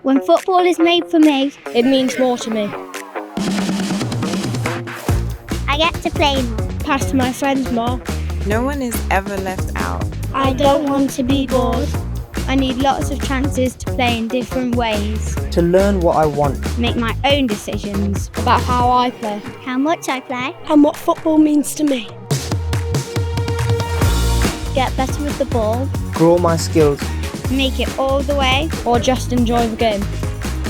When football is made for me, It means more to me. I get to play more. Pass to my friends more. No one is ever left out. I don't want to be bored. I need lots of chances to play in different ways. To learn what I want. Make my own decisions. About how I play. How much I play. And what football means to me. Get better with the ball. Grow my skills. Make it all the way. Or just enjoy the game.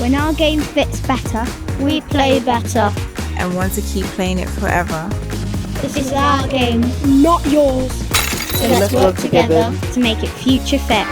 When our game fits better, we play better. And want to keep playing it forever. This is our game, Not yours. so let's work together to make it future fit.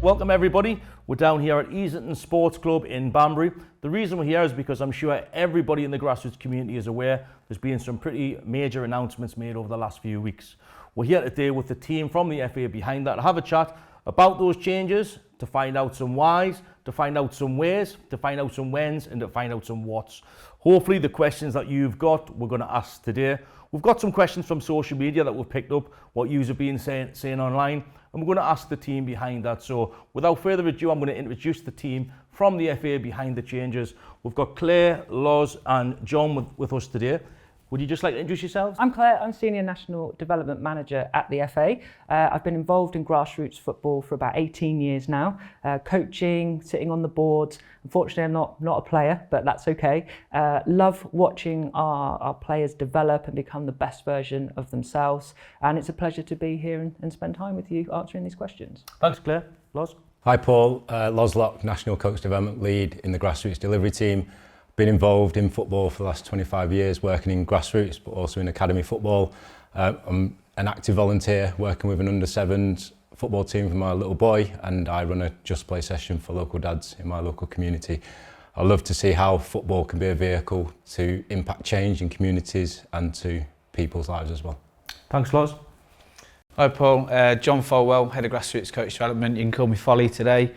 Welcome everybody. We're down here at Easington Sports Club in Banbury. The reason we're here is because I'm sure everybody in the grassroots community is aware there's been some pretty major announcements made over the last few weeks. We're here today with the team from the FA behind that to have a chat about those changes, to find out some whys, to find out some wheres, to find out some whens, and to find out some whats. Hopefully the questions that you've got, we're going to ask today. We've got some questions from social media that we've picked up, what yous have been saying online, and we're going to ask the team behind that. So without further ado, I'm going to introduce the team from the FA behind the changes. We've got Clare, Loz and John with us today. Would you just like to introduce yourselves? I'm Clare, I'm Senior National Development Manager at the FA. I've been involved in grassroots football for about 18 years now, coaching, sitting on the boards. Unfortunately, I'm not a player, but that's okay. Love watching our players develop and become the best version of themselves. And it's a pleasure to be here and spend time with you answering these questions. Thanks, Clare. Loz? Hi Paul, Loz Locke, National Coach Development Lead in the Grassroots Delivery Team. Been involved in football for the last 25 years, working in grassroots, but also in academy football. I'm an active volunteer working with an under-7s football team for my little boy, and I run a Just Play session for local dads in my local community. I love to see how football can be a vehicle to impact change in communities and to people's lives as well. Thanks, Loz. Hi Paul, John Folwell, Head of Grassroots Coach Development. You can call me Folly today.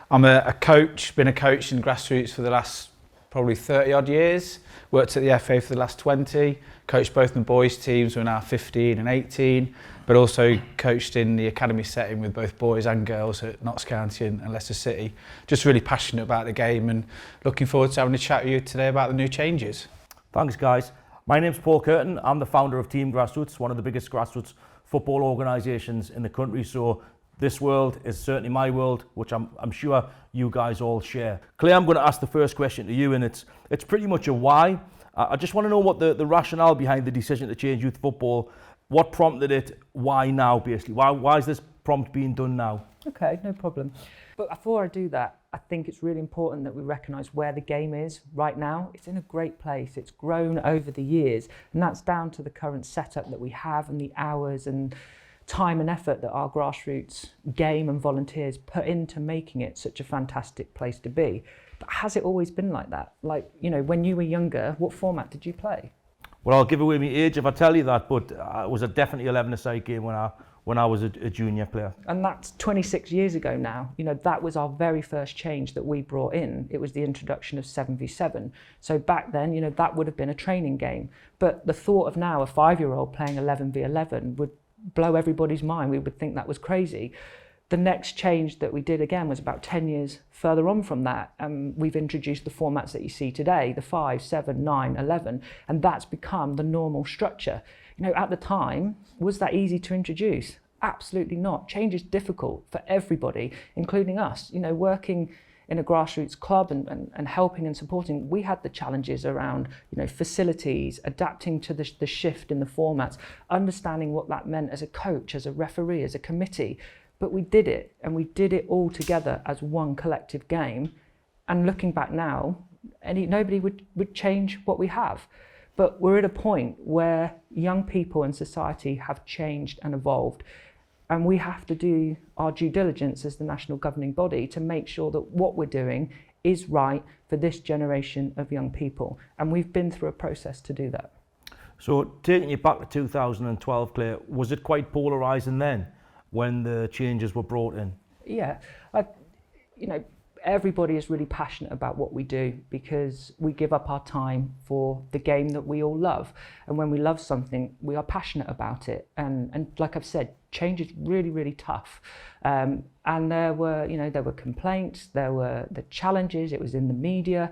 I'm a coach, been a coach in grassroots for the last probably 30 odd years. Worked at the FA for the last 20. Coached both the boys teams who are now 15 and 18, but also coached in the academy setting with both boys and girls at Notts County and Leicester City. Just really passionate about the game and looking forward to having a chat with you today about the new changes. Thanks, guys. My name's Paul Kirton. I'm the founder of Team Grassroots, one of the biggest grassroots football organisations in the country. So this world is certainly my world, which I'm sure you guys all share. Clare, I'm going to ask the first question to you, and it's pretty much a why. I just want to know what the rationale behind the decision to change youth football, what prompted it, why now basically? Why is this prompt being done now? Okay, no problem. But before I do that, I think it's really important that we recognise where the game is right now. It's in a great place. It's grown over the years, and that's down to the current setup that we have and the hours and time and effort that our grassroots game and volunteers put into making it such a fantastic place to be. But has it always been like that? Like, you know, when you were younger, what format did you play? Well, I'll give away my age if I tell you that, but it was a definitely 11-a-side game when I was a junior player. And that's 26 years ago now. You know, that was our very first change that we brought in. It was the introduction of 7v7. So back then, you know, that would have been a training game. But the thought of now a 5-year-old playing 11v11 would blow everybody's mind. We would think that was crazy. The next change that we did again was about 10 years further on from that. We've introduced the formats that you see today, the 5, 7, 9, 11, and that's become the normal structure. You know, at the time, was that easy to introduce? Absolutely not. Change is difficult for everybody, including us. You know, working in a grassroots club and helping and supporting, we had the challenges around, you know, facilities, adapting to the shift in the formats, understanding what that meant as a coach, as a referee, as a committee. But we did it, and we did it all together as one collective game. And looking back now, nobody would change what we have. But we're at a point where young people and society have changed and evolved. And we have to do our due diligence as the national governing body to make sure that what we're doing is right for this generation of young people. And we've been through a process to do that. So taking you back to 2012, Clare, was it quite polarising then when the changes were brought in? Yeah, you know, everybody is really passionate about what we do because we give up our time for the game that we all love. And when we love something, we are passionate about it. And like I've said, change is really, really tough. And there were complaints, there were the challenges, it was in the media,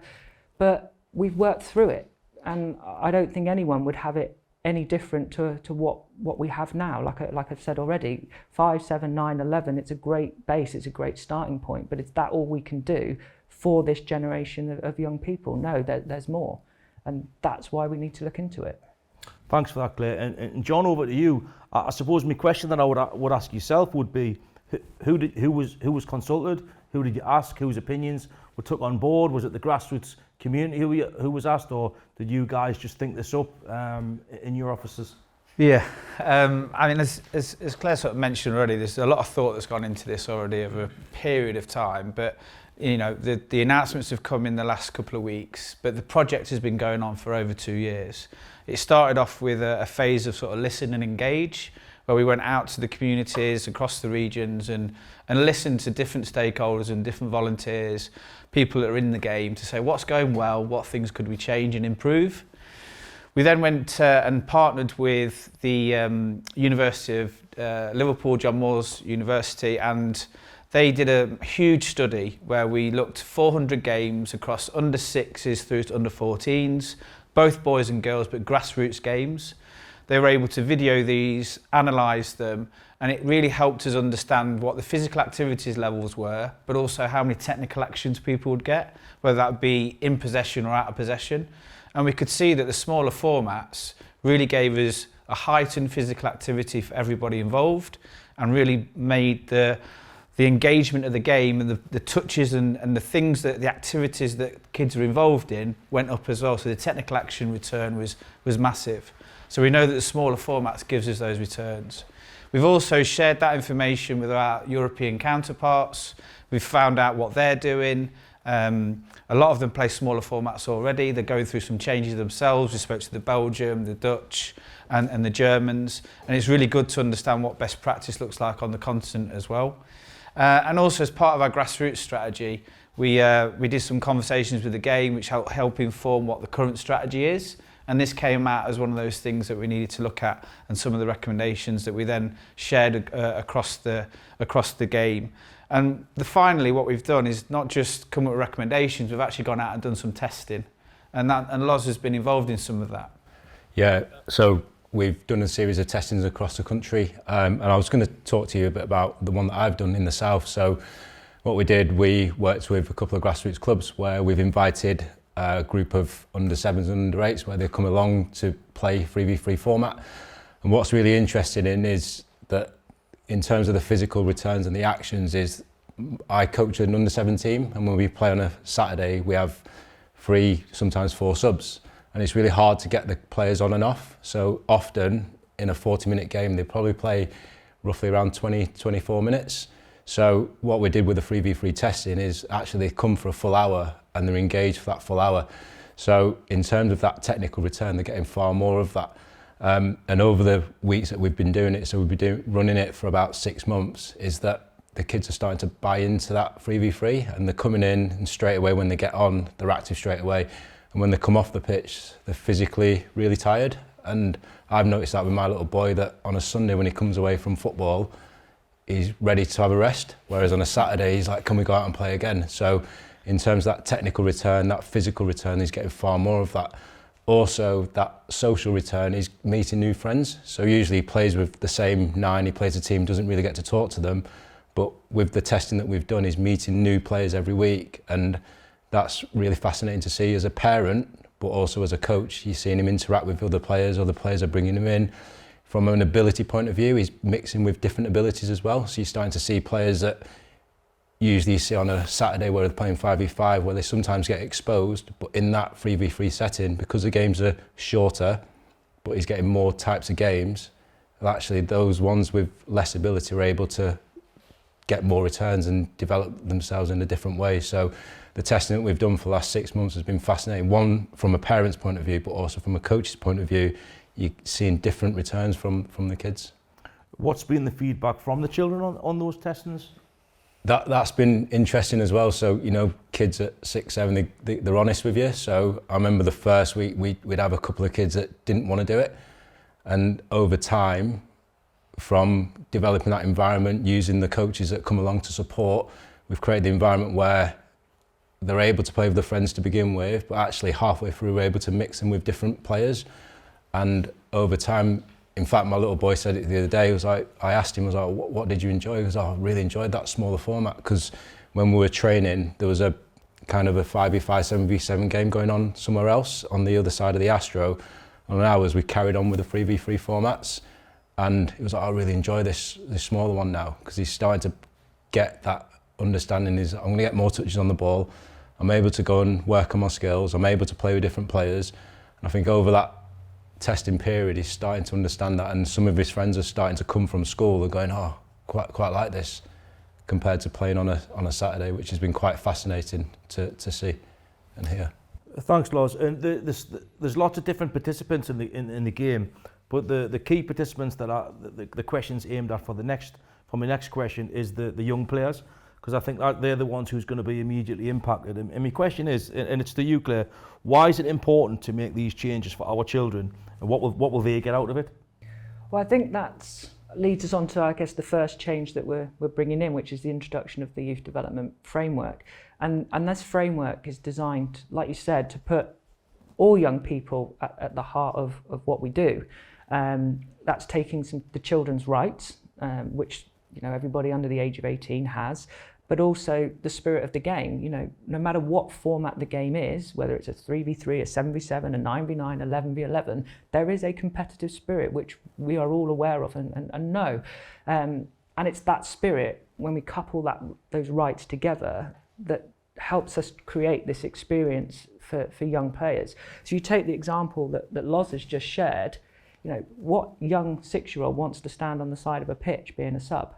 but we've worked through it. And I don't think anyone would have it any different to what we have now. Like I've said already, 5, 7, 9, 11, it's a great base, it's a great starting point, but is that all we can do for this generation of young people? No, there's more. And that's why we need to look into it. Thanks for that, Claire. And John, over to you. I suppose my question that I would ask yourself would be, who was consulted? Who did you ask? Whose opinions were took on board? Was it the grassroots community who was asked, or did you guys just think this up in your offices? Yeah, I mean, as Claire sort of mentioned already, there's a lot of thought that's gone into this already over a period of time, but you know, the announcements have come in the last couple of weeks, but the project has been going on for over 2 years. It started off with a phase of sort of listen and engage, where we went out to the communities across the regions and listened to different stakeholders and different volunteers, people that are in the game, to say what's going well, what things could we change and improve. We then went and partnered with the University of Liverpool, John Moores University, and they did a huge study where we looked 400 games across under 6s through to under 14s, both boys and girls, but grassroots games. They were able to video these, analyse them, and it really helped us understand what the physical activities levels were, but also how many technical actions people would get, whether that be in possession or out of possession. And we could see that the smaller formats really gave us a heightened physical activity for everybody involved, and really made the engagement of the game and the touches and the things that the activities that kids are involved in went up as well. So the technical action return was massive. So we know that the smaller formats gives us those returns. We've also shared that information with our European counterparts. We've found out what they're doing. A lot of them play smaller formats already. They're going through some changes themselves. We spoke to the Belgium, the Dutch and the Germans. And it's really good to understand what best practice looks like on the continent as well. And also as part of our grassroots strategy, we did some conversations with the game which help inform what the current strategy is. And this came out as one of those things that we needed to look at, and some of the recommendations that we then shared across the game. And finally, what we've done is not just come up with recommendations, we've actually gone out and done some testing. And Loz has been involved in some of that. Yeah, so we've done a series of testings across the country, and I was going to talk to you a bit about the one that I've done in the south. So what we did, we worked with a couple of grassroots clubs where we've invited a group of under 7s and under 8s where they come along to play 3v3 format. And what's really interesting is that in terms of the physical returns and the actions is I coach an under 7 team, and when we play on a Saturday we have 3, sometimes 4 subs, and it's really hard to get the players on and off. So often in a 40-minute game they probably play roughly around 20-24 minutes. So what we did with the 3v3 testing is actually they come for a full hour and they're engaged for that full hour. So in terms of that technical return, they're getting far more of that. And over the weeks that we've been doing it, so we've been running it for about 6 months, is that the kids are starting to buy into that 3v3, and they're coming in, and straight away when they get on, they're active straight away. And when they come off the pitch, they're physically really tired. And I've noticed that with my little boy, that on a Sunday when he comes away from football, he's ready to have a rest, whereas on a Saturday he's like, can we go out and play again? So in terms of that technical return, that physical return, he's getting far more of that. Also, that social return is meeting new friends. So usually he plays with the same 9, he plays a team, doesn't really get to talk to them. But with the testing that we've done, he's meeting new players every week. And that's really fascinating to see as a parent, but also as a coach. You're seeing him interact with other players are bringing him in. From an ability point of view, he's mixing with different abilities as well. So you're starting to see players that usually you see on a Saturday where they're playing 5v5, where they sometimes get exposed, but in that 3v3 setting, because the games are shorter, but he's getting more types of games, actually those ones with less ability are able to get more returns and develop themselves in a different way. So the testing that we've done for the last 6 months has been fascinating. One, from a parent's point of view, but also from a coach's point of view, you're seeing different returns from the kids. What's been the feedback from the children on those testings? That's been interesting as well. So, you know, kids at 6, 7, they're honest with you. So I remember the first week we'd have a couple of kids that didn't want to do it. And over time, from developing that environment, using the coaches that come along to support, we've created the environment where they're able to play with their friends to begin with, but actually halfway through we're able to mix them with different players. And over time, in fact, my little boy said it the other day. I asked him, what did you enjoy? He goes, I really enjoyed that smaller format, because when we were training, there was a kind of a 5v5, 7v7 game going on somewhere else on the other side of the Astro. And ours, we carried on with the 3v3 formats. And he was like, I really enjoy this smaller one now, because he's starting to get that understanding. I'm going to get more touches on the ball. I'm able to go and work on my skills. I'm able to play with different players. And I think over that testing period, he's starting to understand that, and some of his friends are starting to come from school and going, oh, quite like this, compared to playing on a Saturday, which has been quite fascinating to see and hear. Thanks, Loz. And there's lots of different participants in the game, but the key participants that are the questions aimed at for my next question is the young players, because I think that they're the ones who's going to be immediately impacted. And my question is, and it's to you, Claire, why is it important to make these changes for our children, and what will they get out of it? Well, I think that leads us on to, I guess, the first change that we're bringing in, which is the introduction of the youth development framework. And this framework is designed, like you said, to put all young people at the heart of what we do. That's taking the children's rights, which, you know, everybody under the age of 18 has, but also the spirit of the game. You know, no matter what format the game is, whether it's a 3v3, a 7v7, a 9v9, 11v11, there is a competitive spirit which we are all aware of and know. And it's that spirit, when we couple those rights together, that helps us create this experience for young players. So you take the example that Loz has just shared. You know, what young 6-year-old wants to stand on the side of a pitch being a sub?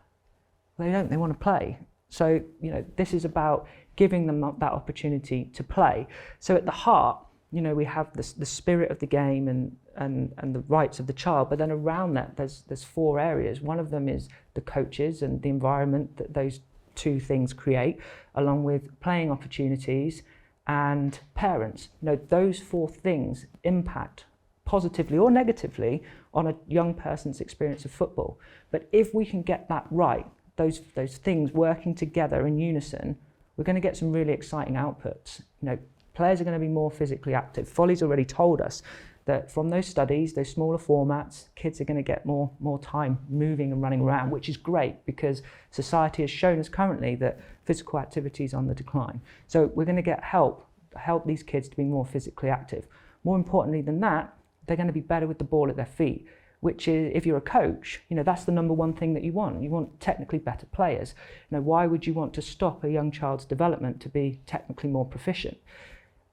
They don't, they want to play. So, you know, this is about giving them that opportunity to play. So at the heart, you know, we have the spirit of the game and the rights of the child, but then around that there's 4 areas. One of them is the coaches and the environment that those 2 things create, along with playing opportunities and parents. You know, those 4 things impact positively or negatively on a young person's experience of football. But if we can get that right, those things working together in unison, we're going to get some really exciting outputs. You know, players are going to be more physically active. Folly's already told us that from those studies, those smaller formats, kids are going to get more time moving and running around, which is great because society has shown us currently that physical activity is on the decline. So we're going to get help these kids to be more physically active. More importantly than that, they're going to be better with the ball at their feet, which is, if you're a coach, you know, that's the number one thing that you want. You want technically better players. You know, why would you want to stop a young child's development to be technically more proficient?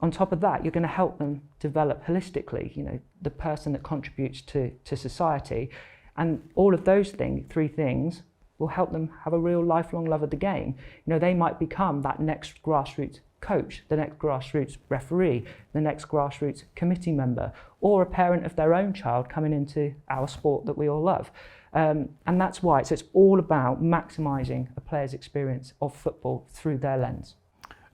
On top of that, you're going to help them develop holistically, you know, the person that contributes to society. And all of those 3 things will help them have a real lifelong love of the game. You know, they might become that next grassroots coach, the next grassroots referee, the next grassroots committee member, or a parent of their own child coming into our sport that we all love. And that's why. So it's all about maximising a player's experience of football through their lens.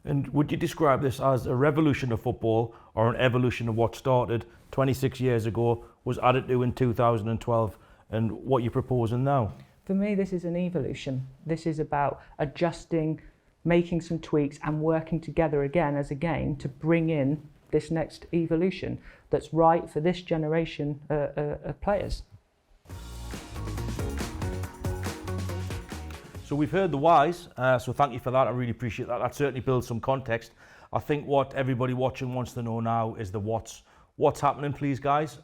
And would you describe this as a revolution of football or an evolution of what started 26 years ago, was added to in 2012, and what you're proposing now? For me, this is an evolution. This is about adjusting, making some tweaks and working together again as a game to bring in this next evolution that's right for this generation of players. So we've heard the whys, so thank you for that. I really appreciate that. That certainly builds some context. I think what everybody watching wants to know now is the what's. What's happening, please, guys?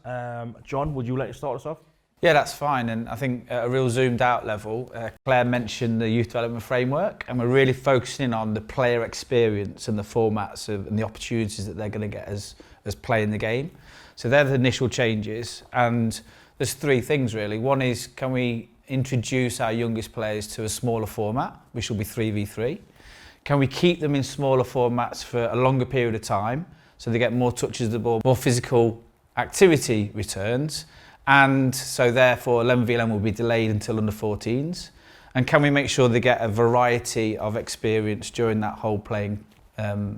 John, would you like to start us off? Yeah, that's fine. And I think at a real zoomed out level, Claire mentioned the youth development framework, and we're really focusing on the player experience and the formats and the opportunities that they're going to get as playing the game. So they're the initial changes, and there's 3 things really. One is, can we introduce our youngest players to a smaller format, which will be 3v3? Can we keep them in smaller formats for a longer period of time so they get more touches of the ball, more physical activity returns? And so therefore 11v11 will be delayed until under 14s. And can we make sure they get a variety of experience during that whole playing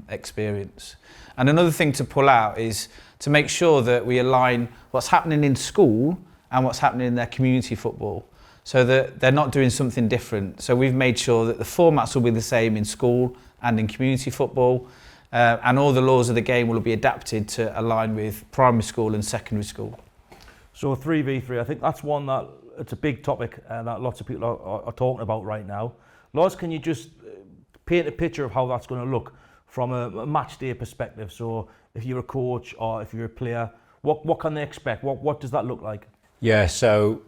experience? And another thing to pull out is to make sure that we align what's happening in school and what's happening in their community football, so that they're not doing something different. So we've made sure that the formats will be the same in school and in community football, and all the laws of the game will be adapted to align with primary school and secondary school. So 3v3, I think that's one that it's a big topic that lots of people are talking about right now. Loz, can you just paint a picture of how that's going to look from a match day perspective? So if you're a coach or if you're a player, what can they expect? What does that look like? Yeah, so,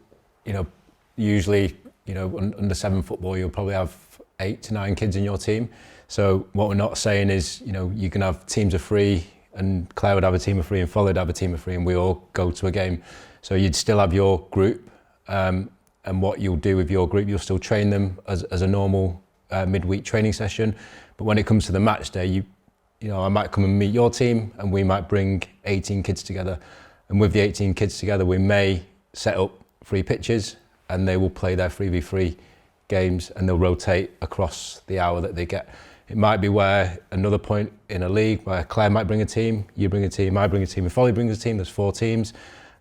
usually, under 7 football, you'll probably have 8 to 9 kids in your team. So what we're not saying is, you can have teams of 3, and Clare would have a team of 3 and Foley would have a team of 3, and we all go to a game. So you'd still have your group, and what you'll do with your group, you'll still train them as a normal midweek training session. But when it comes to the match day, I might come and meet your team, and we might bring 18 kids together. And with the 18 kids together, we may set up 3 pitches, and they will play their 3v3 games, and they'll rotate across the hour that they get. It might be where another point in a league where Clare might bring a team, you bring a team, I bring a team, and Foley brings a team. There's 4 teams,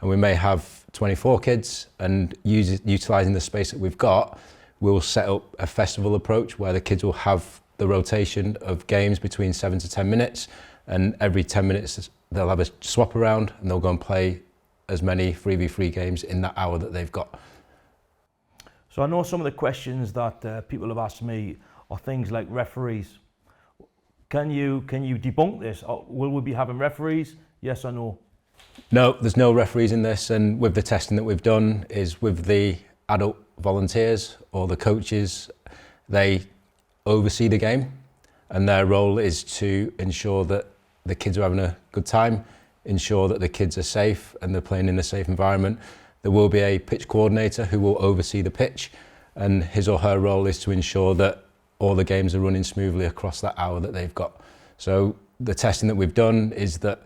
and we may have 24 kids, and utilising the space that we've got, we'll set up a festival approach where the kids will have the rotation of games between 7 to 10 minutes, and every 10 minutes they'll have a swap around, and they'll go and play as many 3v3 games in that hour that they've got. So I know some of the questions that people have asked me are things like referees. Can you debunk this? Or will we be having referees? Yes or no? No, there's no referees in this, and with the testing that we've done is with the adult volunteers or the coaches, they oversee the game, and their role is to ensure that the kids are having a good time, ensure that the kids are safe and they're playing in a safe environment. There will be a pitch coordinator who will oversee the pitch, and his or her role is to ensure that all the games are running smoothly across that hour that they've got. So the testing that we've done is that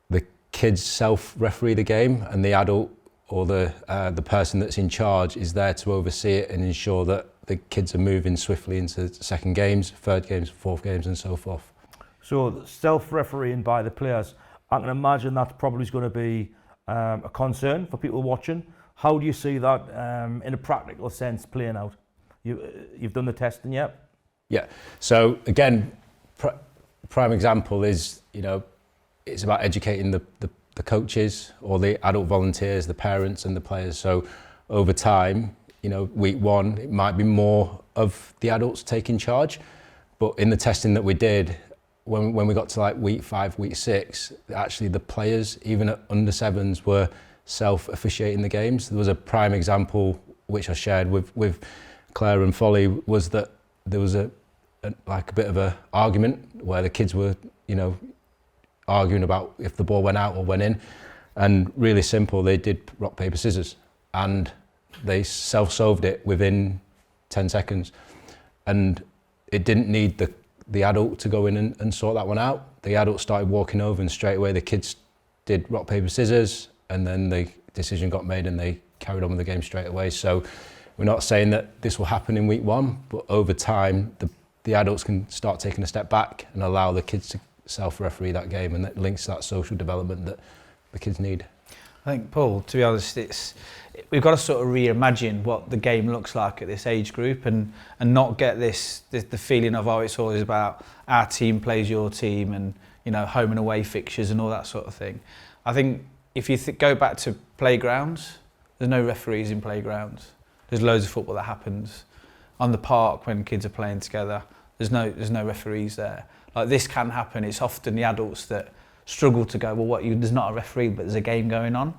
the kids self-referee the game, and the adult or the person that's in charge is there to oversee it and ensure that the kids are moving swiftly into second games, third games, fourth games, and so forth. So self-refereeing by the players, I can imagine that probably is going to be a concern for people watching. How do you see that in a practical sense playing out? You've done the testing yet? Yeah. So again, prime example is, it's about educating the coaches or the adult volunteers, the parents and the players. So over time, week 1, it might be more of the adults taking charge. But in the testing that we did, when we got to like week 5, week 6, actually the players, even at under 7s, were self-officiating the games. There was a prime example which I shared with Clare and Foley, was that there was a bit of a argument where the kids were, arguing about if the ball went out or went in, and really simple, they did rock, paper, scissors, and they self-solved it within 10 seconds, and it didn't need the adult to go in and sort that one out. The adult started walking over, and straight away the kids did rock, paper, scissors, and then the decision got made and they carried on with the game straight away. So we're not saying that this will happen in week 1, but over time the adults can start taking a step back and allow the kids to self-referee that game, and that links to that social development that the kids need. I think, Paul, to be honest, we've got to sort of reimagine what the game looks like at this age group, and not get the feeling of, it's always about our team plays your team, and home and away fixtures and all that sort of thing. I think if you go back to playgrounds, there's no referees in playgrounds. There's loads of football that happens on the park when kids are playing together. There's no referees there. Like, this can happen. It's often the adults that struggle to go, there's not a referee, but there's a game going on.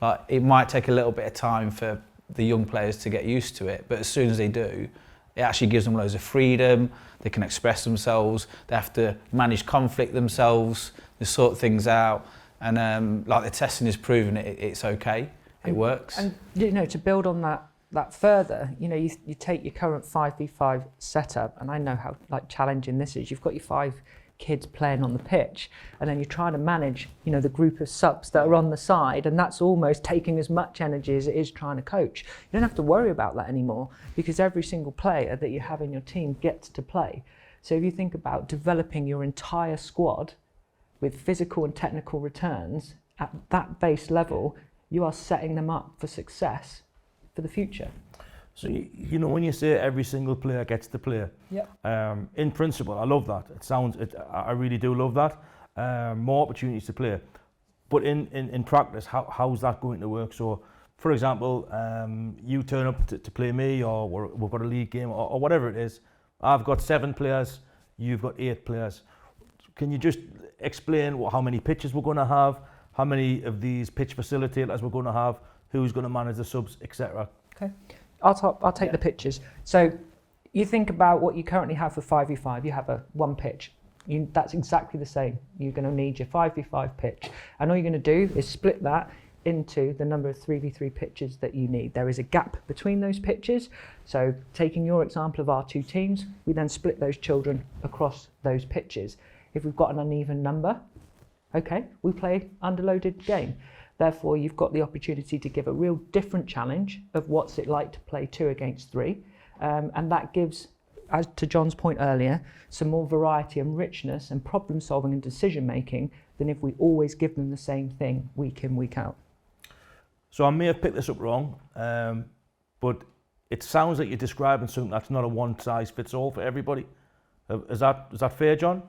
Like, it might take a little bit of time for the young players to get used to it, but as soon as they do, it actually gives them loads of freedom. They can express themselves. They have to manage conflict themselves. They sort things out, and the testing has proven it's okay. It works. And to build on that further, you take your current 5v5 setup, and I know how challenging this is. You've got your 5 kids playing on the pitch, and then you're trying to manage, you know, the group of subs that are on the side, and that's almost taking as much energy as it is trying to coach. You don't have to worry about that anymore because every single player that you have in your team gets to play. So if you think about developing your entire squad with physical and technical returns at that base level, you are setting them up for success for the future. So, you know, when you say every single player gets to play, in principle, I love that. I really do love that. More opportunities to play. But in practice, how's that going to work? So, for example, you turn up to play me, or we've got a league game, or whatever it is. I've got 7 players, you've got 8 players. Can you just explain how many pitches we're going to have, how many of these pitch facilitators we're going to have, who's going to manage the subs, etc.? Okay. I'll take the pitches. So you think about what you currently have for 5v5. You have one pitch. That's exactly the same. You're going to need your 5v5 pitch. And all you're going to do is split that into the number of 3v3 pitches that you need. There is a gap between those pitches. So taking your example of our 2 teams, we then split those children across those pitches. If we've got an uneven number, okay, we play underloaded game. Therefore, you've got the opportunity to give a real different challenge of what's it like to play 2 against 3. And that gives, as to John's point earlier, some more variety and richness and problem solving and decision making than if we always give them the same thing week in, week out. So I may have picked this up wrong, but it sounds like you're describing something that's not a one size fits all for everybody. Is that fair, John?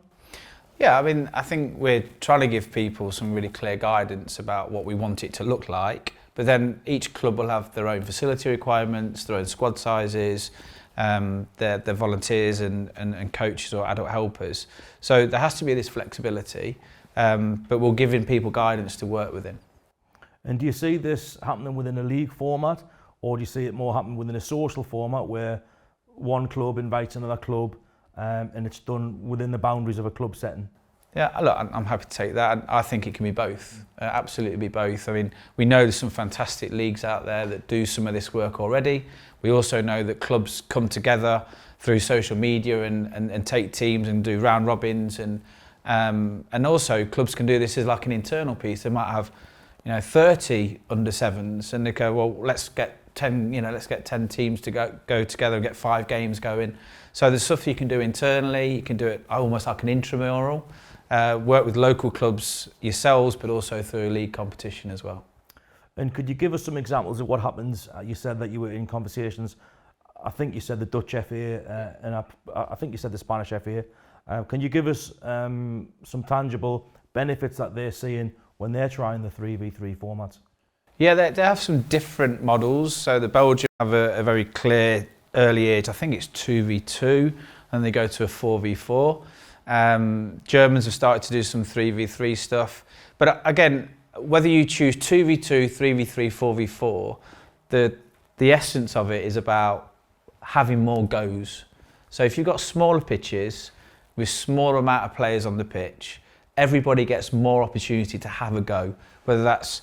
Yeah, I mean, I think we're trying to give people some really clear guidance about what we want it to look like, but then each club will have their own facility requirements, their own squad sizes, their volunteers and coaches or adult helpers. So there has to be this flexibility, but we're giving people guidance to work within. And do you see this happening within a league format, or do you see it more happening within a social format where one club invites another club, and it's done within the boundaries of a club setting? Yeah, look, I'm happy to take that. I think it can be both, absolutely be both. I mean, we know there's some fantastic leagues out there that do some of this work already. We also know that clubs come together through social media and take teams and do round robins, and also clubs can do this as like an internal piece. They might have, 30 under 7s, and they go, well, let's get 10 teams to go together and get 5 games going. So there's stuff you can do internally. You can do it almost like an intramural. Work with local clubs yourselves, but also through a league competition as well. And could you give us some examples of what happens? You said that you were in conversations. I think you said the Dutch FA, and I think you said the Spanish FA. Can you give us some tangible benefits that they're seeing when they're trying the 3v3 formats? Yeah, they have some different models. So the Belgians have a very clear early age, I think it's 2v2, and they go to a 4v4. Germans have started to do some 3v3 stuff. But again, whether you choose 2v2, 3v3, 4v4, the essence of it is about having more goes. So if you've got smaller pitches with smaller amount of players on the pitch, everybody gets more opportunity to have a go, whether that's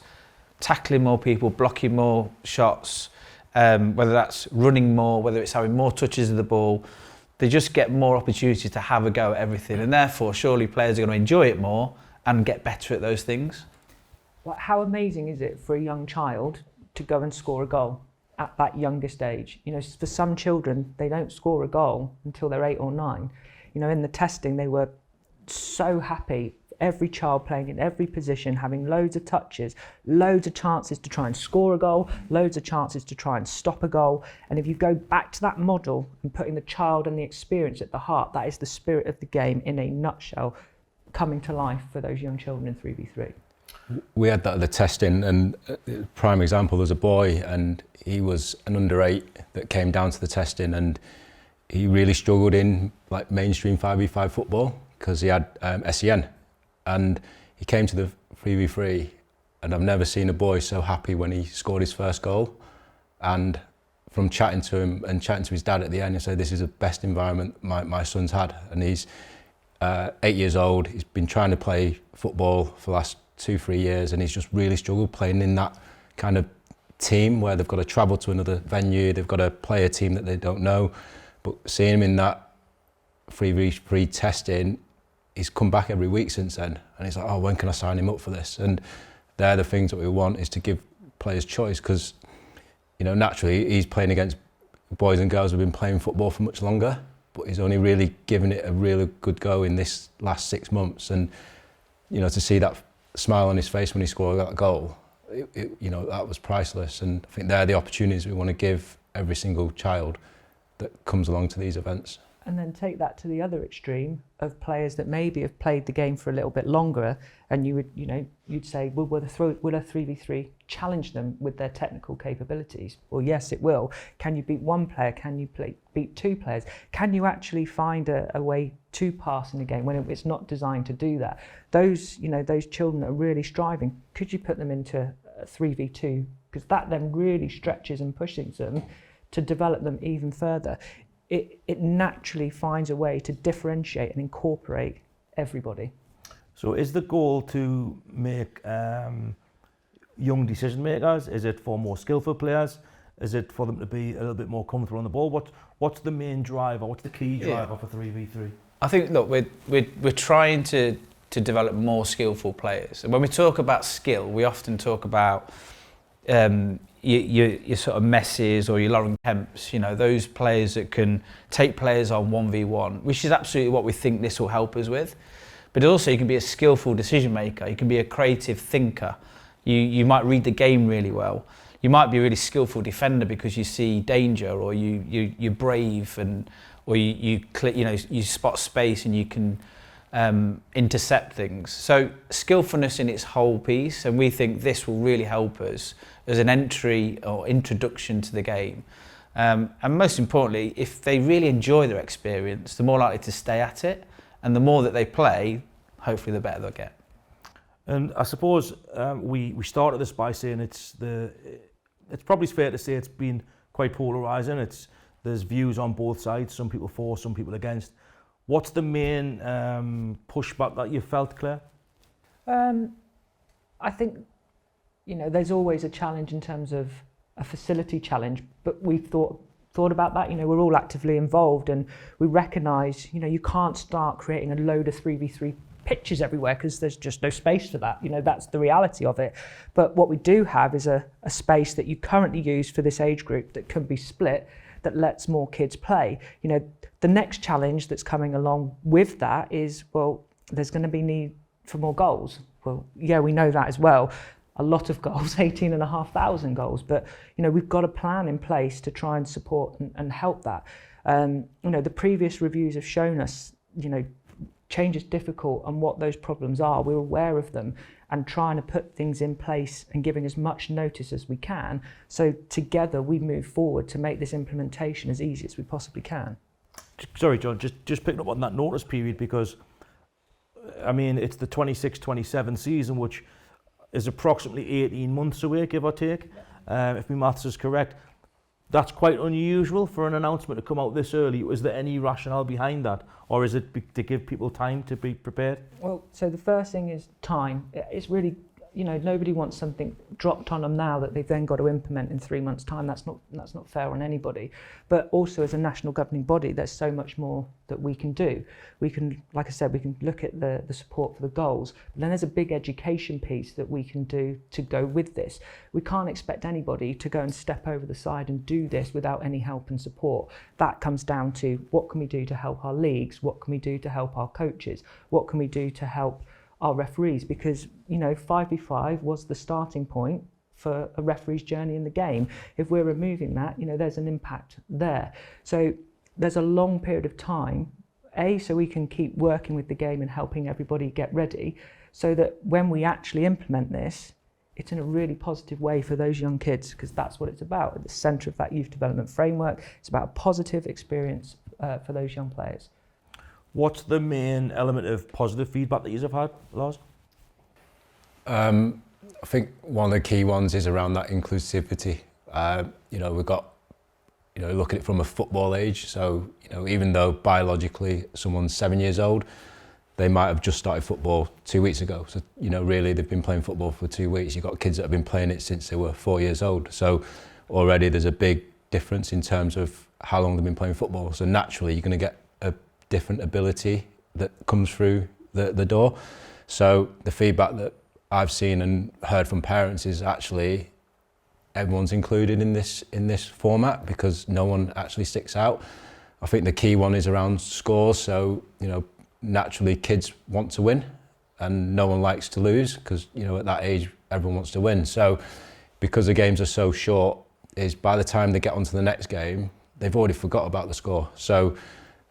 tackling more people, blocking more shots, whether that's running more, whether it's having more touches of the ball. They just get more opportunity to have a go at everything, and therefore surely players are going to enjoy it more and get better at those things. Well, how amazing is it for a young child to go and score a goal at that youngest age? For some children, they don't score a goal until they're 8 or 9. In the testing, they were so happy. Every child playing in every position, having loads of touches, loads of chances to try and score a goal, loads of chances to try and stop a goal. And if you go back to that model and putting the child and the experience at the heart, that is the spirit of the game in a nutshell, coming to life for those young children in 3v3. We had that at the testing, and prime example, there's a boy and he was an under 8 that came down to the testing, and he really struggled in like mainstream 5v5 football because he had SEN. And he came to the 3v3, and I've never seen a boy so happy when he scored his first goal. And from chatting to him and chatting to his dad at the end, he said, this is the best environment my son's had. And he's 8 years old. He's been trying to play football for the last 2-3 years, and he's just really struggled playing in that kind of team where they've got to travel to another venue, they've got to play a team that they don't know. But seeing him in that 3v3 testing, he's come back every week since then, and he's like, oh, when can I sign him up for this? And they're the things that we want, is to give players choice, because naturally he's playing against boys and girls who've been playing football for much longer, but he's only really given it a really good go in this last 6 months. And to see that smile on his face when he scored that goal, that was priceless. And I think they're the opportunities we want to give every single child that comes along to these events. And then take that to the other extreme of players that maybe have played the game for a little bit longer, and you'd say, well, will a 3v3 challenge them with their technical capabilities? Well, yes, it will. Can you beat one player? Can you beat two players? Can you actually find a way to pass in the game when it's not designed to do that? Those children that are really striving, could you put them into a 3v2? Because that then really stretches and pushes them to develop them even further. It naturally finds a way to differentiate and incorporate everybody. So is the goal to make young decision makers? Is it for more skillful players? Is it for them to be a little bit more comfortable on the ball? What's the main driver? What's the key driver for 3v3? I think, look, we're trying to develop more skillful players. And when we talk about skill, we often talk about your sort of Messis or your Lauren Kemps, those players that can take players on 1v1, which is absolutely what we think this will help us with. But also you can be a skillful decision maker, you can be a creative thinker, you might read the game really well, you might be a really skillful defender because you see danger, or you're brave, or you spot space and you can intercept things. So skillfulness in its whole piece, and we think this will really help us as an entry or introduction to the game. And most importantly, if they really enjoy their experience, the more likely to stay at it, and the more that they play, hopefully the better they'll get. And I suppose we started this by saying it's probably fair to say it's been quite polarising. There's views on both sides, some people for, some people against. What's the main pushback that you felt, Claire? I think, there's always a challenge in terms of a facility challenge, but we've thought about that. We're all actively involved, and we recognise, you can't start creating a load of 3v3 pitches everywhere because there's just no space for that. That's the reality of it. But what we do have is a space that you currently use for this age group that can be split, that lets more kids play. The next challenge that's coming along with that is, well, there's going to be need for more goals. Well, yeah, we know that as well. A lot of goals, 18,500 goals, but we've got a plan in place to try and support and help that. The previous reviews have shown us, change is difficult, and what those problems are, we're aware of them, and trying to put things in place and giving as much notice as we can, so together we move forward to make this implementation as easy as we possibly can. Sorry, John, just picking up on that notice period, because it's the 26-27 season, which is approximately 18 months away, give or take, if my maths is correct. That's quite unusual for an announcement to come out this early. Was there any rationale behind that, or is it to give people time to be prepared? Well, so the first thing is time. It's really, nobody wants something dropped on them now that they've then got to implement in 3 months' time. That's not fair on anybody. But also, as a national governing body, there's so much more that we can do. We can, like I said, we can look at the support for the goals, but then there's a big education piece that we can do to go with this. We can't expect anybody to go and step over the side and do this without any help and support. That comes down to, what can we do to help our leagues? What can we do to help our coaches? What can we do to help our referees? Because 5v5 was the starting point for a referee's journey in the game. If we're removing that, there's an impact there. So there's a long period of time, so we can keep working with the game and helping everybody get ready, so that when we actually implement this, it's in a really positive way for those young kids, because that's what it's about. At the centre of that youth development framework, it's about a positive experience for those young players. What's the main element of positive feedback that you have had, Lars? I think one of the key ones is around that inclusivity. We've got, look at it from a football age. So, even though biologically someone's 7 years old, they might have just started football 2 weeks ago. So, really they've been playing football for 2 weeks. You've got kids that have been playing it since they were 4 years old. So already there's a big difference in terms of how long they've been playing football. So naturally you're going to get a different ability that comes through the door. So the feedback that I've seen and heard from parents is actually everyone's included in this format because no one actually sticks out. I think the key one is around scores. So, you know, naturally kids want to win and no one likes to lose because, you know, at that age everyone wants to win. So because the games are so short, is by the time they get onto the next game, they've already forgot about the score. So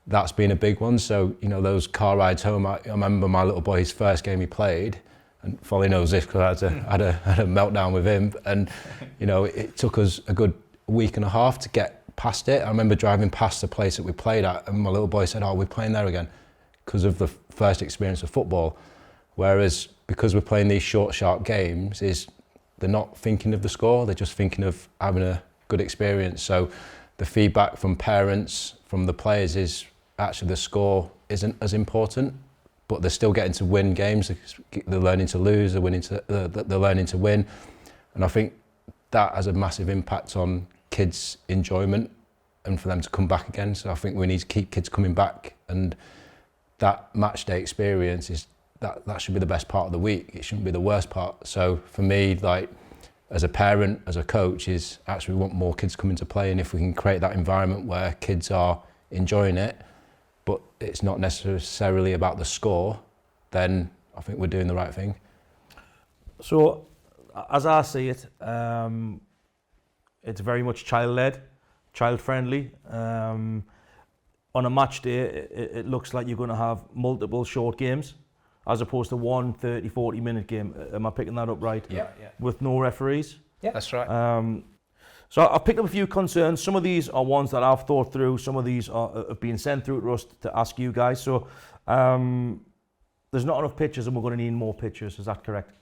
that's been a big one. So, you know, those car rides home, I remember my little boy, his first game he played, and Folly knows this because I had a meltdown with him. And, you know, it took us a good week and a half to get past it. I remember driving past the place that we played at and my little boy said, "Oh, we're playing there again," because of the first experience of football. Whereas because we're playing these short, sharp games, they're not thinking of the score, they're just thinking of having a good experience. So the feedback from parents, from the players is actually the score isn't as important, but they're still getting to win games. They're learning to lose, they're learning to win. And I think that has a massive impact on kids' enjoyment and for them to come back again. So I think we need to keep kids coming back, and that match day experience is that should be the best part of the week. It shouldn't be the worst part. So for me, like as a parent, as a coach, is actually we want more kids coming to play, and if we can create that environment where kids are enjoying it, but it's not necessarily about the score, then I think we're doing the right thing. So, as I see it, it's very much child-led, child-friendly. On a match day, it looks like you're going to have multiple short games, as opposed to one 30, 40-minute game. Am I picking that up right? Yeah. With no referees? Yeah, that's right. So I've picked up a few concerns. Some of these are ones that I've thought through. Some of these have been sent through to us to ask you guys. So there's not enough pictures and we're going to need more pictures. Is that correct?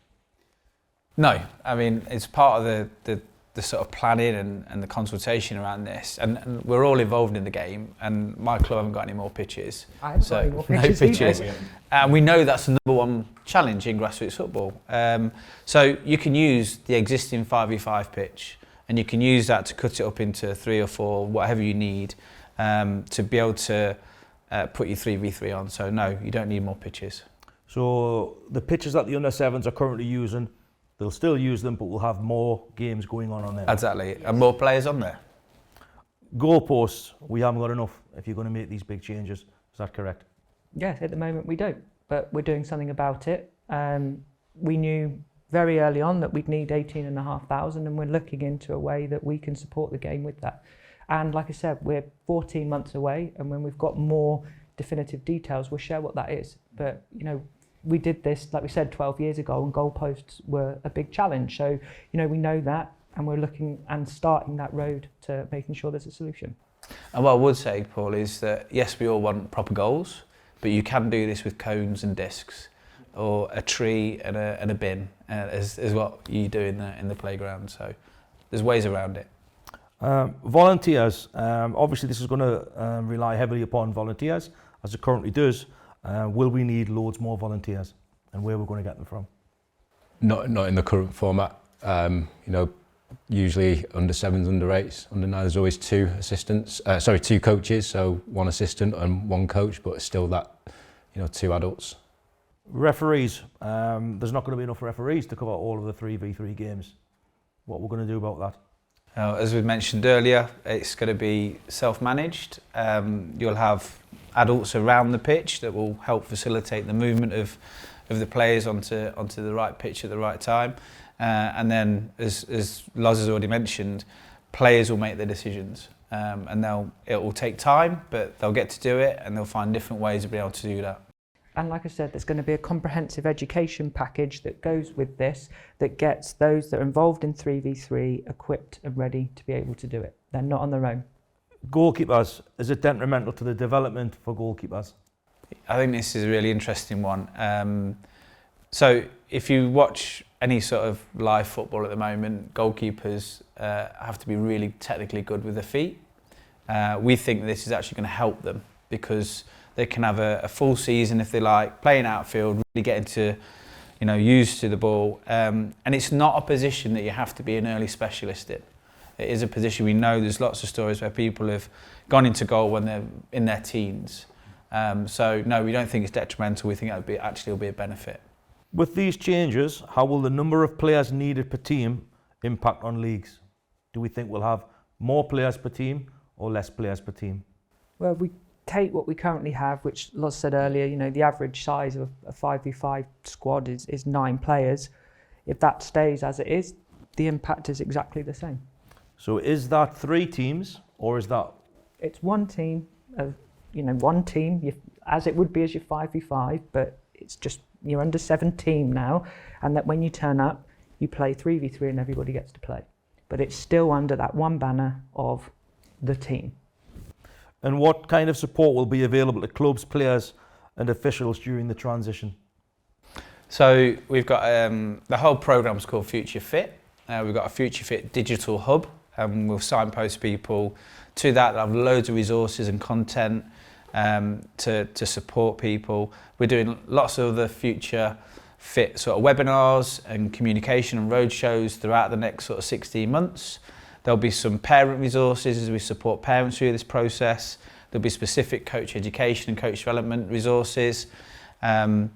No, I mean, it's part of the sort of planning and the consultation around this. And we're all involved in the game, and my club haven't got any more pitches. I haven't got any more pitches no pitches. either. And we know that's the number one challenge in grassroots football. So you can use the existing 5v5 pitch, and you can use that to cut it up into 3 or 4, whatever you need, to be able to put your 3v3 on. So no, you don't need more pitches. So the pitches that the under-7s are currently using, they'll still use them, but we'll have more games going on there. Exactly, and more players on there. Goalposts, we haven't got enough if you're going to make these big changes. Is that correct? Yes, at the moment we don't, but we're doing something about it. We knew very early on that we'd need 18,500, and we're looking into a way that we can support the game with that. And like I said, we're 14 months away, and when we've got more definitive details, we'll share what that is. But, you know, we did this, like we said, 12 years ago, and goalposts were a big challenge. So, you know, we know that, and we're looking and starting that road to making sure there's a solution. And what I would say, Paul, is that yes, we all want proper goals, but you can do this with cones and discs, or a tree and a bin, is what you do in the playground. So there's ways around it. Volunteers, obviously this is going to rely heavily upon volunteers, as it currently does. Will we need loads more volunteers, and where we're going to get them from? Not in the current format. You know, usually under 7s, under 8s, under 9s, there's always 2 coaches, so 1 assistant and 1 coach, but still that, you know, 2 adults. Referees, there's not going to be enough referees to cover all of the 3v3 games. What we're going to do about that? As we mentioned earlier, it's going to be self-managed. You'll have adults around the pitch that will help facilitate the movement of the players onto the right pitch at the right time. And then, as Loz has already mentioned, players will make their decisions. And it will take time, but they'll get to do it, and they'll find different ways of being able to do that. And like I said, there's going to be a comprehensive education package that goes with this, that gets those that are involved in 3v3 equipped and ready to be able to do it. They're not on their own. Goalkeepers, is it detrimental to the development for goalkeepers? I think this is a really interesting one. So if you watch any sort of live football at the moment, goalkeepers have to be really technically good with their feet. We think this is actually going to help them, because they can have a full season, if they like, playing outfield, really getting to, you know, used to the ball. And it's not a position that you have to be an early specialist in. It is a position we know there's lots of stories where people have gone into goal when they're in their teens. So no, we don't think it's detrimental. We think it'll be a benefit. With these changes, how will the number of players needed per team impact on leagues? Do we think we'll have more players per team or less players per team? Well, we take what we currently have, which Loz said earlier, the average size of a 5v5 squad is 9 players. If that stays as it is, the impact is exactly the same. So is that 3 teams or is that? It's one team, one team, as it would be as your 5v5, but it's just you're under 17 now, and that when you turn up, you play 3v3 and everybody gets to play. But it's still under that one banner of the team. And what kind of support will be available to clubs, players and officials during the transition? So we've got the whole programme's called FutureFit. We've got a FutureFit digital hub, and we'll signpost people to that. They'll have loads of resources and content to support people. We're doing lots of the FutureFit sort of webinars and communication and roadshows throughout the next sort of 16 months. There'll be some parent resources as we support parents through this process. There'll be specific coach education and coach development resources. And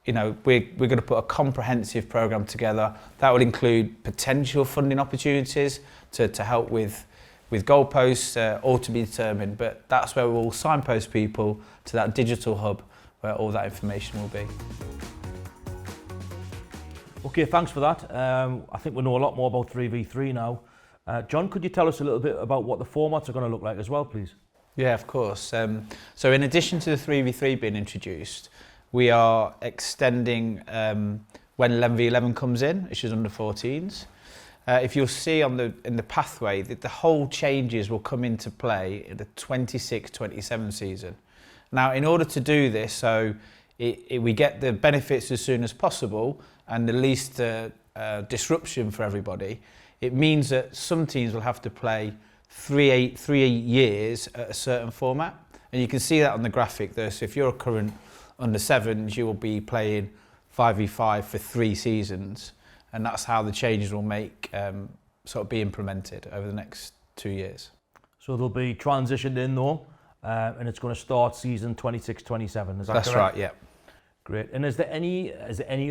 we're going to put a comprehensive programme together that will include potential funding opportunities to help with goalposts, all to be determined. But that's where we'll signpost people to that digital hub where all that information will be. Okay, thanks for that. I think we know a lot more about 3v3 now. John, could you tell us a little bit about what the formats are going to look like as well, please? Yeah, of course. So in addition to the 3v3 being introduced, we are extending when 11v11 comes in, which is under 14s. If you'll see in the pathway that the whole changes will come into play in the 26-27 season. Now, in order to do this, so we get the benefits as soon as possible and the least disruption for everybody, it means that some teams will have to play 3 years at a certain format. And you can see that on the graphic there. So if you're a current under 7s, you will be playing 5v5 for 3 seasons. And that's how the changes will be implemented over the next 2 years. So they'll be transitioned in though, and it's going to start season 26-27. Is that correct? That's right, yeah. Great. And is there any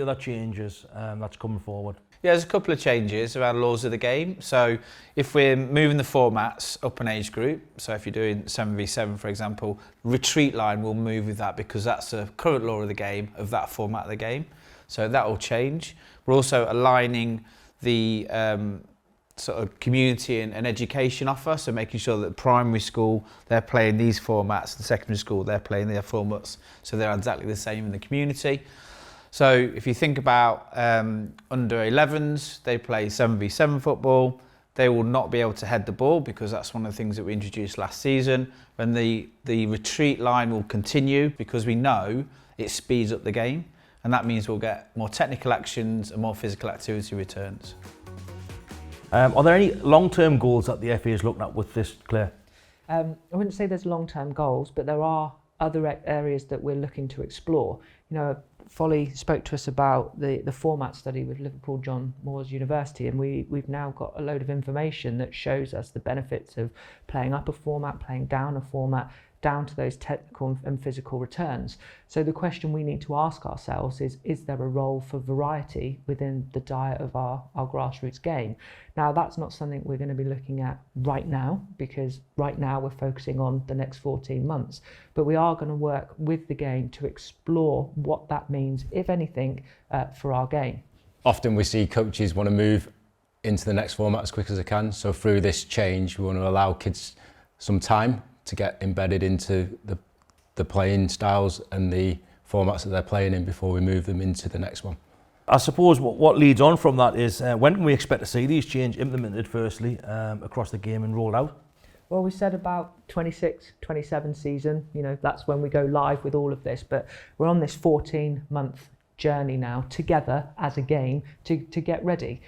other changes that's coming forward? Yeah, there's a couple of changes around laws of the game. So if we're moving the formats up an age group, so if you're doing 7v7, for example, retreat line will move with that because that's a current law of the game of that format of the game. So that will change. We're also aligning the sort of community and education offer, so making sure that primary school, they're playing these formats, the secondary school, they're playing their formats, so they're exactly the same in the community. So if you think about under 11s, they play 7v7 football. They will not be able to head the ball because that's one of the things that we introduced last season. And the retreat line will continue because we know it speeds up the game. And that means we'll get more technical actions and more physical activity returns. Are there any long-term goals that the FA is looking at with this, Claire? I wouldn't say there's long-term goals, but there are other areas that we're looking to explore. Folly spoke to us about the format study with Liverpool John Moores University, and we've now got a load of information that shows us the benefits of playing up a format, playing down a format, down to those technical and physical returns. So the question we need to ask ourselves is there a role for variety within the diet of our grassroots game? Now, that's not something we're going to be looking at right now, because right now we're focusing on the next 14 months. But we are going to work with the game to explore what that means, if anything, for our game. Often we see coaches want to move into the next format as quick as they can. So through this change, we want to allow kids some time to get embedded into the playing styles and the formats that they're playing in before we move them into the next one. I suppose what leads on from that is when can we expect to see these changes implemented firstly across the game and rolled out? Well, we said about 26-27 season, that's when we go live with all of this, but we're on this 14-month journey now together as a game to get ready.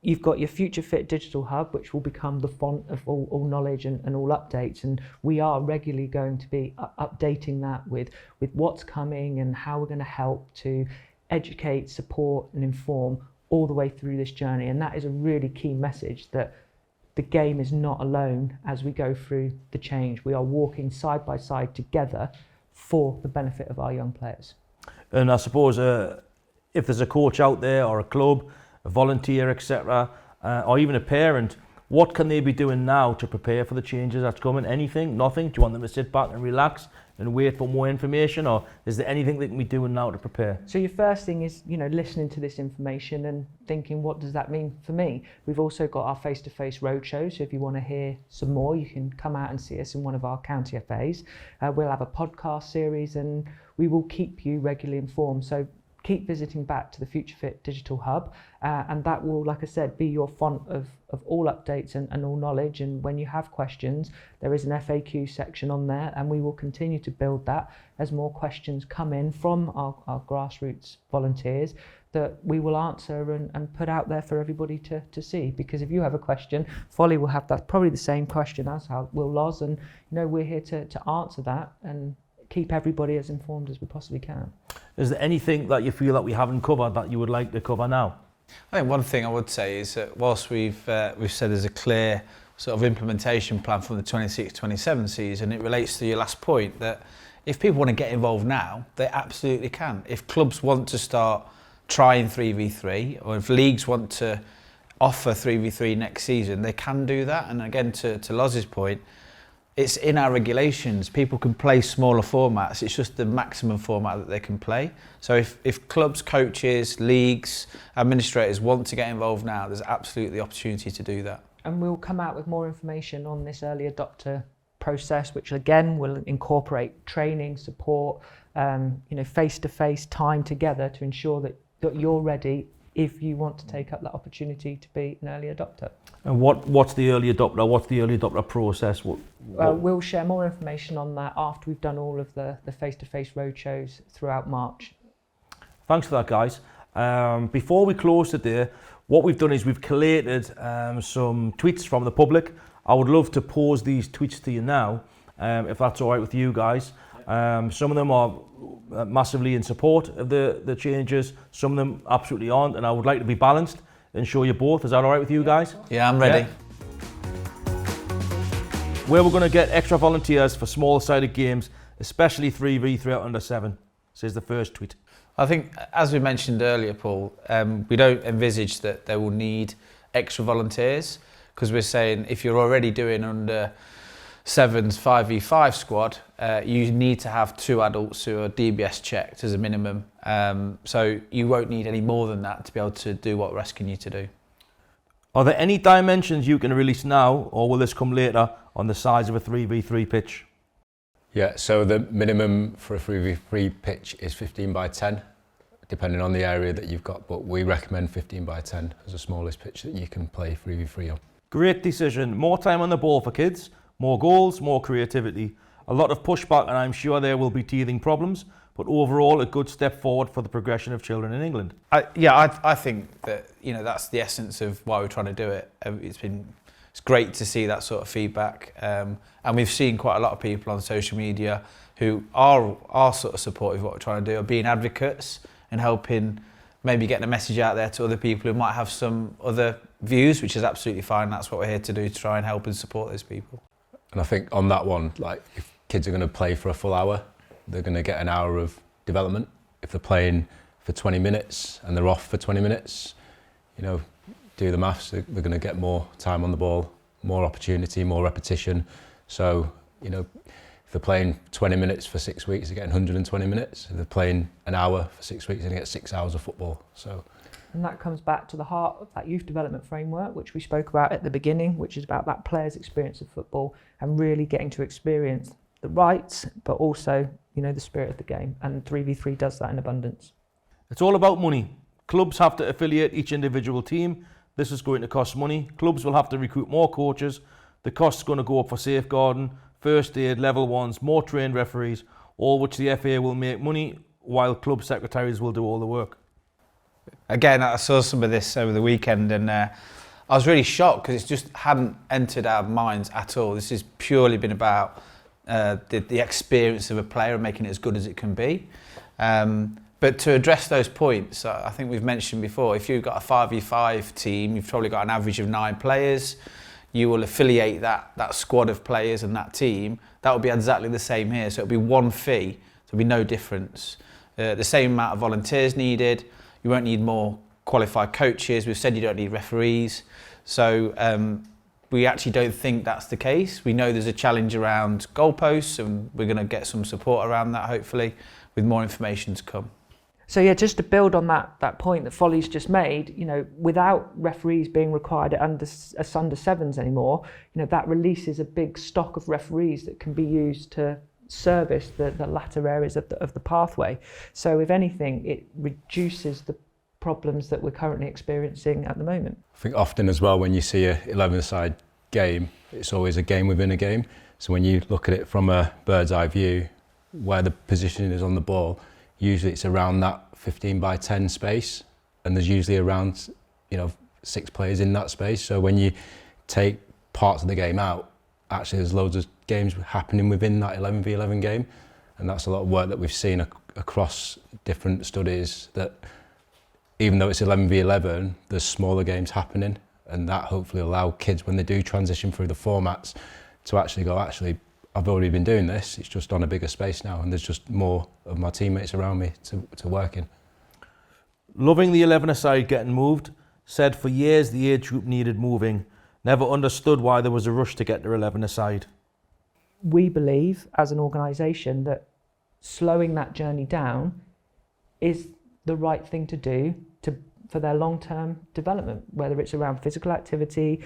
You've got your FutureFit digital hub, which will become the font of all knowledge and all updates, and we are regularly going to be updating that with what's coming and how we're going to help to educate, support and inform all the way through this journey. And that is a really key message, that the game is not alone as we go through the change. We are walking side by side together for the benefit of our young players. And I suppose if there's a coach out there or a club, a volunteer, etc., or even a parent, what can they be doing now to prepare for the changes that's coming? Anything? Nothing? Do you want them to sit back and relax and wait for more information, or is there anything they can be doing now to prepare? So your first thing is, listening to this information and thinking, what does that mean for me? We've also got our face-to-face roadshows, so if you want to hear some more, you can come out and see us in one of our county FAs. We'll have a podcast series and we will keep you regularly informed. So keep visiting back to the FutureFit Digital Hub, and that will, like I said, be your font of all updates and all knowledge. And when you have questions, there is an FAQ section on there, and we will continue to build that as more questions come in from our grassroots volunteers that we will answer and put out there for everybody to see. Because if you have a question, Folly will have that, probably the same question as will Loz, and we're here to answer that and keep everybody as informed as we possibly can. Is there anything that you feel that we haven't covered that you would like to cover now? I think one thing I would say is that whilst we've said there's a clear sort of implementation plan from the 26-27 season, it relates to your last point that if people want to get involved now, they absolutely can. If clubs want to start trying 3v3, or if leagues want to offer 3v3 next season, they can do that. And again, to Loz's point, it's in our regulations. People can play smaller formats. It's just the maximum format that they can play. So if clubs, coaches, leagues, administrators want to get involved now, there's absolutely the opportunity to do that. And we'll come out with more information on this early adopter process, which again will incorporate training, support, face-to-face time together to ensure that you're ready if you want to take up that opportunity to be an early adopter. And what's the early adopter? What's the early adopter process? We'll share more information on that after we've done all of the face-to-face roadshows throughout March. Thanks for that, guys. Before we close today, what we've done is we've collated some tweets from the public. I would love to pose these tweets to you now, if that's all right with you guys. Some of them are massively in support of the changes. Some of them absolutely aren't, and I would like to be balanced and show you both. Is that all right with you guys? Yeah, I'm ready. Where we're going to get extra volunteers for small-sided games, especially 3v3 out under 7, says the first tweet. I think, as we mentioned earlier, Paul, we don't envisage that they will need extra volunteers, because we're saying if you're already doing under 7's 5v5 squad, you need to have 2 adults who are DBS checked as a minimum. So you won't need any more than that to be able to do what we're asking you to do. Are there any dimensions you can release now, or will this come later on the size of a 3v3 pitch? Yeah, so the minimum for a 3v3 pitch is 15 by 10, depending on the area that you've got, but we recommend 15 by 10 as the smallest pitch that you can play 3v3 on. Great decision. More time on the ball for kids, more goals, more creativity. A lot of pushback, and I'm sure there will be teething problems, but overall a good step forward for the progression of children in England. I think that that's the essence of why we're trying to do it. It's great to see that sort of feedback, and we've seen quite a lot of people on social media who are sort of supportive of what we're trying to do, are being advocates and helping maybe getting a message out there to other people who might have some other views, which is absolutely fine. That's what we're here to do, to try and help and support those people. And I think on that one, like if kids are going to play for a full hour, they're going to get an hour of development. If they're playing for 20 minutes and they're off for 20 minutes, do the maths, they're going to get more time on the ball, more opportunity, more repetition. So, if they're playing 20 minutes for 6 weeks, they're getting 120 minutes. If they're playing an hour for 6 weeks, they're going to get 6 hours of football. And that comes back to the heart of that youth development framework, which we spoke about at the beginning, which is about that player's experience of football and really getting to experience the rights, but also, the spirit of the game. And 3v3 does that in abundance. It's all about money. Clubs have to affiliate each individual team. This is going to cost money. Clubs will have to recruit more coaches. The cost's going to go up for safeguarding, first aid, level 1s, more trained referees, all which the FA will make money, while club secretaries will do all the work. Again, I saw some of this over the weekend, and I was really shocked because it just hadn't entered our minds at all. This has purely been about the experience of a player and making it as good as it can be. But to address those points, I think we've mentioned before, if you've got a 5v5 team, you've probably got an average of 9 players. you will affiliate that squad of players and that team. That will be exactly the same here. So it'll be one fee, so there'll be no difference. The same amount of volunteers needed. You won't need more qualified coaches. We've said you don't need referees. So we actually don't think that's the case. We know there's a challenge around goalposts, and we're going to get some support around that, hopefully, with more information to come. So yeah, just to build on that point that Folly's just made, you know, without referees being required at under sevens anymore, you know, that releases a big stock of referees that can be used to service the latter areas of the pathway. So if anything, it reduces the problems that we're currently experiencing at the moment. I think often as well, when you see a 11-a-side game, it's always a game within a game. So when you look at it from a bird's eye view, where the position is on the ball, usually it's around that 15 by 10 space, and there's usually around, you know, 6 players in that space. So when you take parts of the game out, actually there's loads of games happening within that 11v11 game, and that's a lot of work that we've seen across different studies, that even though it's 11v11, there's smaller games happening, and that hopefully allow kids, when they do transition through the formats, to actually go, actually, I've already been doing this, it's just on a bigger space now, and there's just more of my teammates around me to work in. Loving the 11-a-side getting moved, said for years the age group needed moving, never understood why there was a rush to get their 11-a-side. We believe as an organisation that slowing that journey down is the right thing to do for their long-term development, whether it's around physical activity,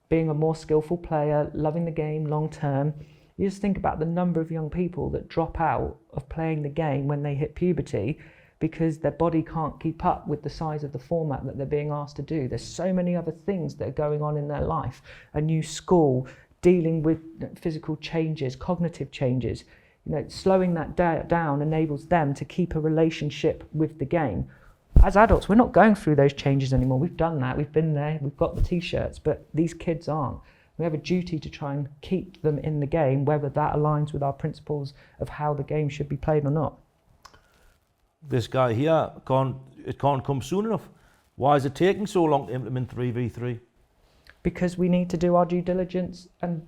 being a more skillful player, loving the game long-term. You just think about the number of young people that drop out of playing the game when they hit puberty because their body can't keep up with the size of the format that they're being asked to do. There's so many other things that are going on in their life. A new school, dealing with physical changes, cognitive changes. You know, slowing that down enables them to keep a relationship with the game. As adults, we're not going through those changes anymore. We've done that, we've been there, we've got the t-shirts, but these kids aren't. We have a duty to try and keep them in the game, whether that aligns with our principles of how the game should be played or not. This guy here, it can't come soon enough. Why is it taking so long to implement 3v3? Because we need to do our due diligence, and,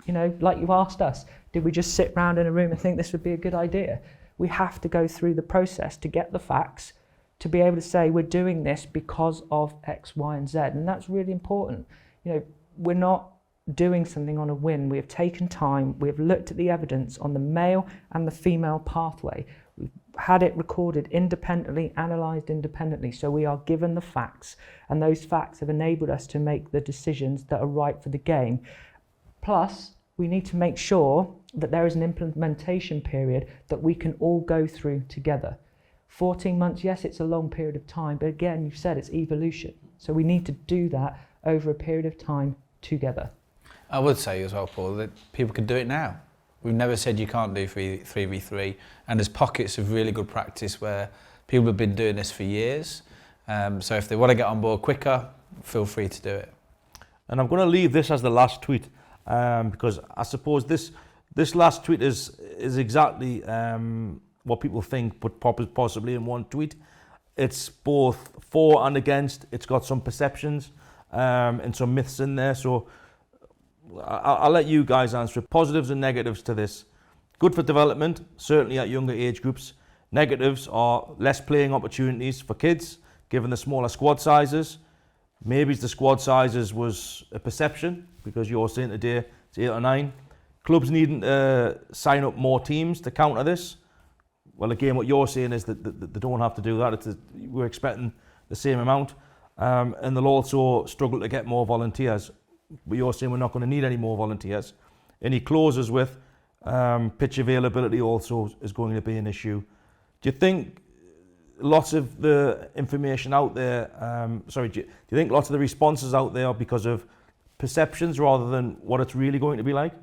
you know, like you asked us, did we just sit around in a room and think this would be a good idea? We have to go through the process to get the facts, to be able to say we're doing this because of X, Y, and Z, and that's really important. You know, we're not doing something on a whim. We have taken time, we have looked at the evidence on the male and the female pathway. We've had it recorded independently, analysed independently, so we are given the facts, and those facts have enabled us to make the decisions that are right for the game. Plus, we need to make sure that there is an implementation period that we can all go through together. 14 months, yes, it's a long period of time, but again, you've said it's evolution. So we need to do that over a period of time together. I would say as well, Paul, that people can do it now. We've never said you can't do 3v3, and there's pockets of really good practice where people have been doing this for years. So if they want to get on board quicker, feel free to do it. And I'm going to leave this as the last tweet, because I suppose this last tweet is exactly what people think, but possibly in one tweet. It's both for and against. It's got some perceptions and some myths in there. So I'll let you guys answer it. Positives and negatives to this. Good for development, certainly at younger age groups. Negatives are less playing opportunities for kids, given the smaller squad sizes. Maybe the squad sizes was a perception, because you're saying today it's 8 or 9. Clubs needing to sign up more teams to counter this. Well, again, what you're saying is that they don't have to do that. We're expecting the same amount. And they'll also struggle to get more volunteers. But you're saying we're not going to need any more volunteers. And he closes with pitch availability also is going to be an issue. Do you think lots of the information out there, do you think lots of the responses out there are because of perceptions rather than what it's really going to be like?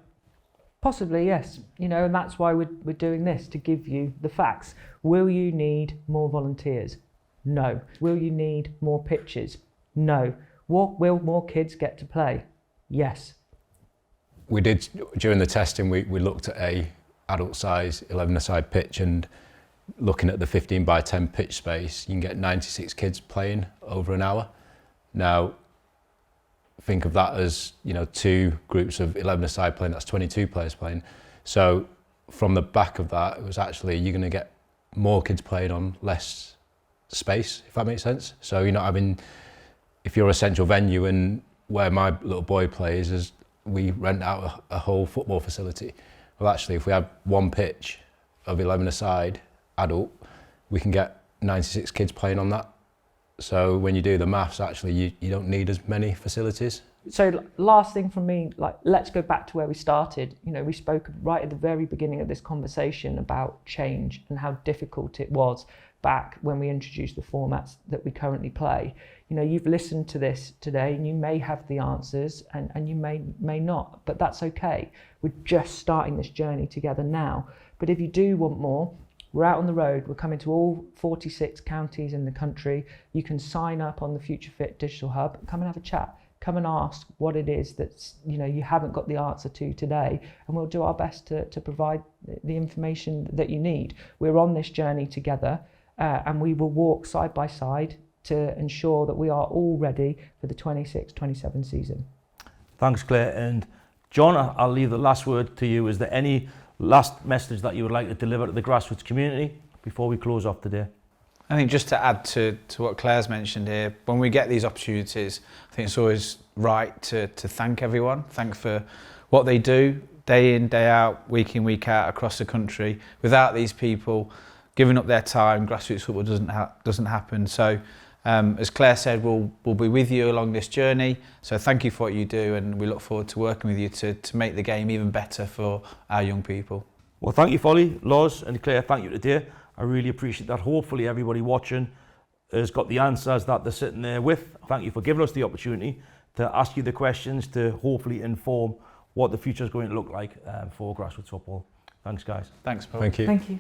Possibly, yes. You know, and that's why we're doing this, to give you the facts. Will you need more volunteers? No. Will you need more pitches? No. Will more kids get to play? Yes. We did, during the testing, we looked at a adult size 11-a-side pitch, and looking at the 15 by 10 pitch space, you can get 96 kids playing over an hour. Now, think of that as, you know, 2 groups of 11-a-side playing, that's 22 players playing. So from the back of that, it was actually, you're going to get more kids playing on less space, if that makes sense. So you're not having, if you're a central venue, and where my little boy plays is we rent out a whole football facility. Well, actually, if we had 1 pitch of 11-a-side adult, we can get 96 kids playing on that. So when you do the maths, actually, you don't need as many facilities. So last thing from me, like, let's go back to where we started. You know, we spoke right at the very beginning of this conversation about change and how difficult it was back when we introduced the formats that we currently play. You know, you've listened to this today and you may have the answers and you may not, but that's okay. We're just starting this journey together now. But if you do want more, we're out on the road. We're coming to all 46 counties in the country. You can sign up on the FutureFit Digital Hub. Come and have a chat. Come and ask what it is that's, you know, you haven't got the answer to today, and we'll do our best to provide the information that you need. We're on this journey together, and we will walk side by side to ensure that we are all ready for the 26-27 season. Thanks, Claire. And John, I'll leave the last word to you. Is there any last message that you would like to deliver to the grassroots community before we close off today? I think just to add to what Claire's mentioned here, when we get these opportunities, I think it's always right to thank everyone. Thank for what they do day in, day out, week in, week out across the country. Without these people giving up their time, grassroots football doesn't happen. So as Claire said, we'll be with you along this journey. So thank you for what you do, and we look forward to working with you to make the game even better for our young people. Well, thank you, Folly, Loz and Claire, thank you today. I really appreciate that. Hopefully everybody watching has got the answers that they're sitting there with. Thank you for giving us the opportunity to ask you the questions to hopefully inform what the future is going to look like for grassroots football. Thanks, guys. Thanks, Paul. Thank you. Thank you.